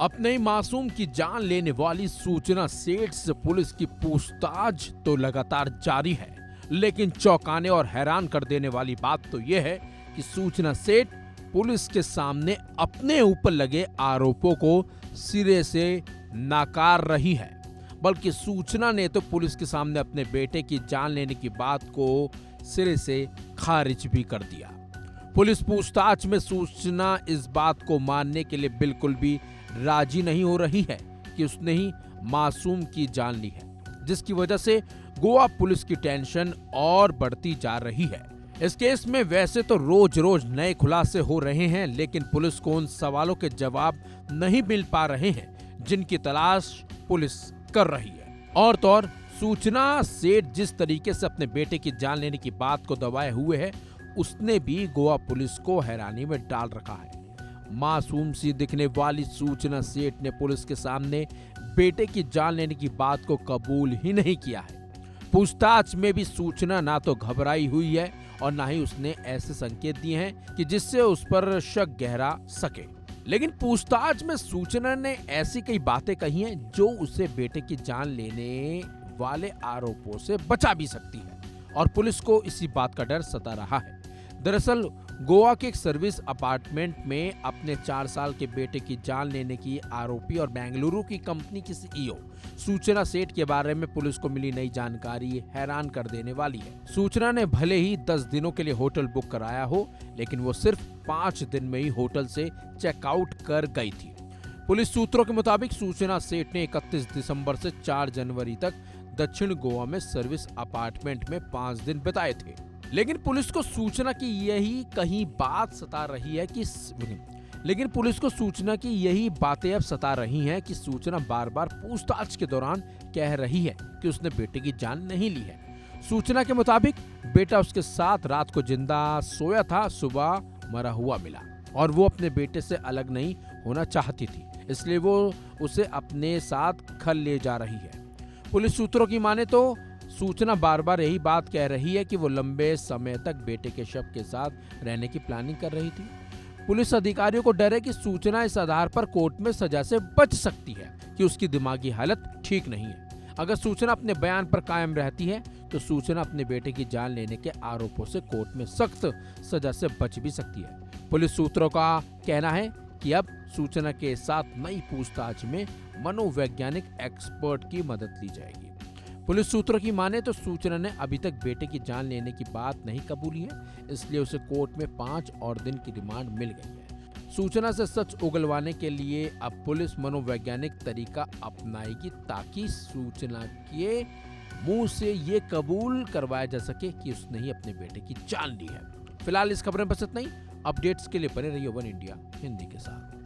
अपने ही मासूम की जान लेने वाली सूचना सेठ से पुलिस की पूछताछ तो लगातार जारी है, लेकिन चौंकाने और हैरान कर देने वाली बात तो यह है कि सूचना सेठ पुलिस के सामने अपने ऊपर लगे आरोपों को सिरे से नकार रही है। बल्कि सूचना ने तो पुलिस के सामने अपने बेटे की जान लेने की बात को सिरे से खारिज भी कर दिया। पुलिस पूछताछ में सूचना इस बात को मानने के लिए बिल्कुल भी राजी नहीं हो रही है कि उसने ही मासूम की जान ली है, जिसकी वजह से गोवा पुलिस की टेंशन और बढ़ती जा रही है। इस केस में वैसे तो रोज रोज नए खुलासे हो रहे हैं, लेकिन पुलिस को उन सवालों के जवाब नहीं मिल पा रहे हैं जिनकी तलाश पुलिस कर रही है। और तो और सूचना सेठ जिस तरीके से अपने बेटे की जान लेने की बात को दबाए हुए है, उसने भी गोवा पुलिस को हैरानी में डाल रखा है। मासूम सी दिखने वाली सूचना सेठ ने पुलिस के सामने बेटे की जान लेने की बात को कबूल ही नहीं किया है। पूछताछ में भी सूचना ना तो घबराई हुई है और ना ही उसने ऐसे संकेत दिए हैं कि जिससे उस पर शक गहरा सके। लेकिन पूछताछ में सूचना ने ऐसी कई बातें कही हैं जो उसे बेटे की जान लेने वाले आरोपों से बचा भी सकती है, और पुलिस को इसी बात का डर सता रहा है। दरअसल गोवा के एक सर्विस अपार्टमेंट में अपने 4 साल के बेटे की जान लेने की आरोपी और बेंगलुरु की कंपनी की सीईओ सूचना सेठ के बारे में पुलिस को मिली नई जानकारी हैरान कर देने वाली है। सूचना ने भले ही 10 दिनों के लिए होटल बुक कराया हो, लेकिन वो सिर्फ 5 दिन में ही होटल से चेकआउट कर गई थी। पुलिस सूत्रों के मुताबिक सूचना सेठ ने 31 दिसंबर से 4 जनवरी तक दक्षिण गोवा में सर्विस अपार्टमेंट में 5 दिन बिताए थे। लेकिन पुलिस को सूचना की यही कहीं बात सता रही है कि यही बातें अब सता रही हैं कि सूचना बार बार पूछताछ के दौरान कह रही है कि उसने बेटे की जान नहीं ली है। सूचना के मुताबिक बेटा उसके साथ रात को जिंदा सोया था, सुबह मरा हुआ मिला और वो अपने बेटे से अलग नहीं होना चाहती थी, इसलिए वो उसे अपने साथ खल ले जा रही है। पुलिस सूत्रों की माने तो सूचना बार बार यही बात कह रही है कि वो लंबे समय तक बेटे के शव के साथ रहने की प्लानिंग कर रही थी। पुलिस अधिकारियों को डर है कि सूचना इस आधार पर कोर्ट में सजा से बच सकती है कि उसकी दिमागी हालत ठीक नहीं है। अगर सूचना अपने बयान पर कायम रहती है तो सूचना अपने बेटे की जान लेने के आरोपों से कोर्ट में सख्त सजा से बच भी सकती है। पुलिस सूत्रों का कहना है कि अब सूचना के साथ नई पूछताछ में मनोवैज्ञानिक एक्सपर्ट की मदद ली जाएगी। पुलिस सूत्रों की माने तो सूचना ने अभी तक बेटे की जान लेने की बात नहीं कबूली है, इसलिए उसे कोर्ट में 5 और दिन की रिमांड मिल गई है। सूचना से सच उगलवाने के लिए अब पुलिस मनोवैज्ञानिक तरीका अपनाएगी ताकि सूचना के मुंह से ये कबूल करवाया जा सके कि उसने ही अपने बेटे की जान ली है। फिलहाल इस खबर में बस इतना ही। अपडेट्स के लिए बने रहिए वन इंडिया हिंदी के साथ।